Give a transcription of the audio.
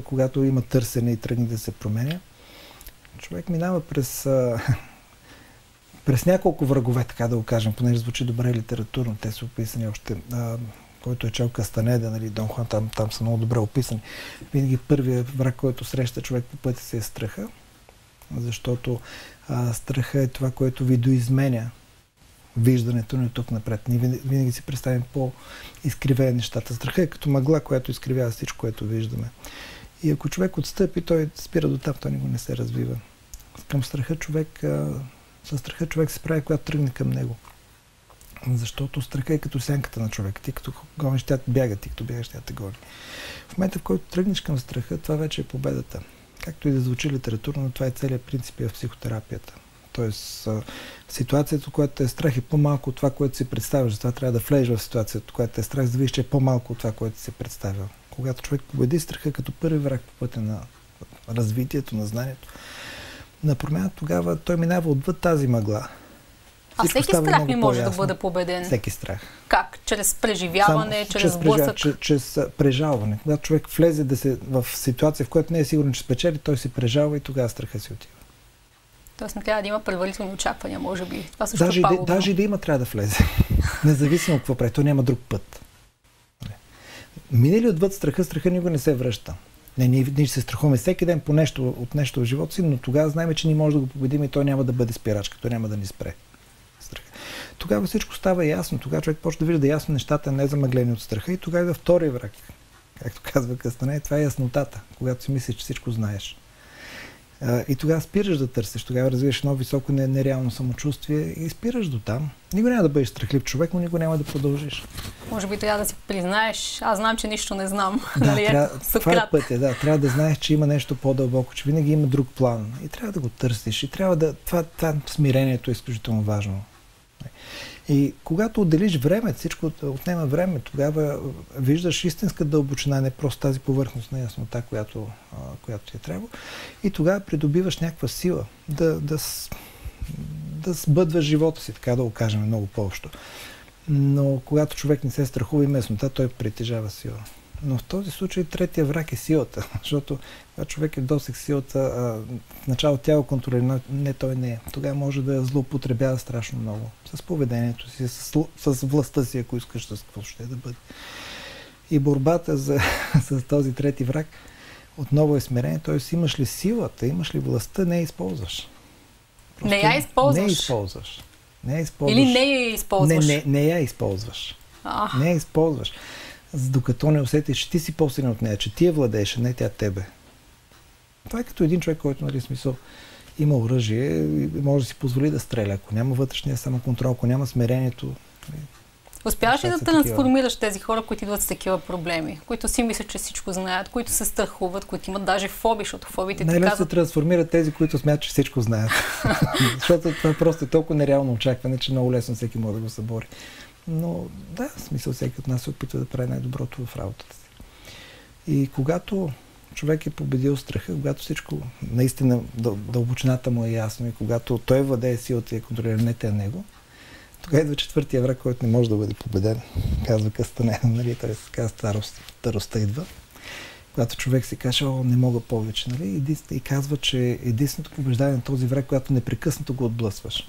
когато има търсене и тръгне да се променя, човек минава през няколко врагове, така да го кажем, понеже звучи добре литературно. Те са описани още, който е чел Кастанеда, нали, Дон Хуан, там са много добре описани. Винаги първият враг, който среща човек по пътя си е страха, защото страха е това, което видоизменя виждането ни тук напред. Ние винаги си представим по-изкривени нещата. Страха е като мъгла, която изкривява всичко, което виждаме. И ако човек отстъпи, той спира до там, той никога не се развива. Със страха човек се прави, когато тръгне към него. Защото страха е като сянката на човека. Ти като гониш, тя бяга, ти като бягаш, тя те гони. В момента, в който тръгнеш към страха, това вече е победата. Както и да звучи литературно, но това е целият принцип в психотерапията. Тоест, ситуацията, която е страх, е по-малко от това, което си представяш. Затова трябва да влезеш в ситуацията, която е страх, за да видиш, че е по-малко от това, което си представял. Когато човек победи страха като първи враг по пътя на развитието, на знанието, на промяна, тогава той минава отвъд тази мъгла. Всеки страх не може да бъде победен. Всеки страх. Как? Чрез преживяване, чрез сблъсък? Чрез прежалване. Когато човек влезе в ситуация, в която не е сигурен, че спечели, той си прежалва и тогава страха си отива. Тоест не трябва да има предварителни очаквания, може би. Това също е пагубно. Даже да има, трябва да влезе. Независимо от какво прави. Той няма друг път. Минали отвъд страха никога не се връща. Ние се страхуваме всеки ден от нещо в живота си, но тогава знаем, че ние може да го победим и той няма да бъде спирачка, той няма да ни спре. Тогава всичко става ясно. Тогава човек почва да вижда ясно нещата, не замъглени от страха и тогава идва втори враг. Както казва Кастанеда, това е яснотата, когато си мислиш, че всичко знаеш. И тогава спираш да търсиш, тогава развиваш едно високо нереално самочувствие и спираш до там. Никога няма да бъдеш страхлив човек, но никога няма да продължиш. Може би трябва да си признаеш, аз знам, че нищо не знам. Да, това е пътя, да. Трябва да знаеш, че има нещо по-дълбоко, че винаги има друг план. И трябва да го търсиш. И трябва да... Това смирението е изключително важно. И когато отделиш време, всичко отнема време, тогава виждаш истинска дълбочина, не просто тази повърхностна яснота, която ти е трябва. И тогава придобиваш някаква сила да сбъдваш живота си, така да го кажем много по-общо. Но когато човек не се страхува и яснота, той притежава сила. Но в този случай третия враг е силата, защото когато човек е в досег силата, в начало тя го контролира, не той не е. Тогава може да злоупотребява страшно много. С поведението си, с властта си, ако искаш, с какво ще да бъде. И борбата с този трети враг отново е смирение, т.е. имаш ли силата, имаш ли властта, не я използваш. Просто не я използваш? Не я използваш. Или не я използваш? Не я използваш. Не я използваш. Докато не усетиш, че ти си по-силен от нея, че ти я владееш, а не тя тебе. Това е като един човек, който, нали, смисъл, има оръжие и може да си позволи да стреля. Ако няма вътрешния самоконтрол, ако няма смирението. Успяваш ли да трансформираш тези хора, които идват с такива проблеми, които си мислят, че всичко знаят, които се страхуват, които имат даже фобии, защото фобиите ти казват... се трансформират тези, които смятат, че всичко знаят. Защото това просто е толкова нереално очакване, че много лесно всеки може да го събори. Но да, в смисъл всеки от нас се опитва да прави най-доброто в работата си. И когато човек е победил страха, когато всичко наистина дълбочината му е ясно и когато той владее силата и контролира не те него, тогава идва четвъртия враг, който не може да бъде победен. Казва Кастанеда, нали? Той се казва старостта идва. Когато човек си каже, не мога повече, нали? И казва, че единственото побеждание на този враг, когато непрекъснато го отблъсваш.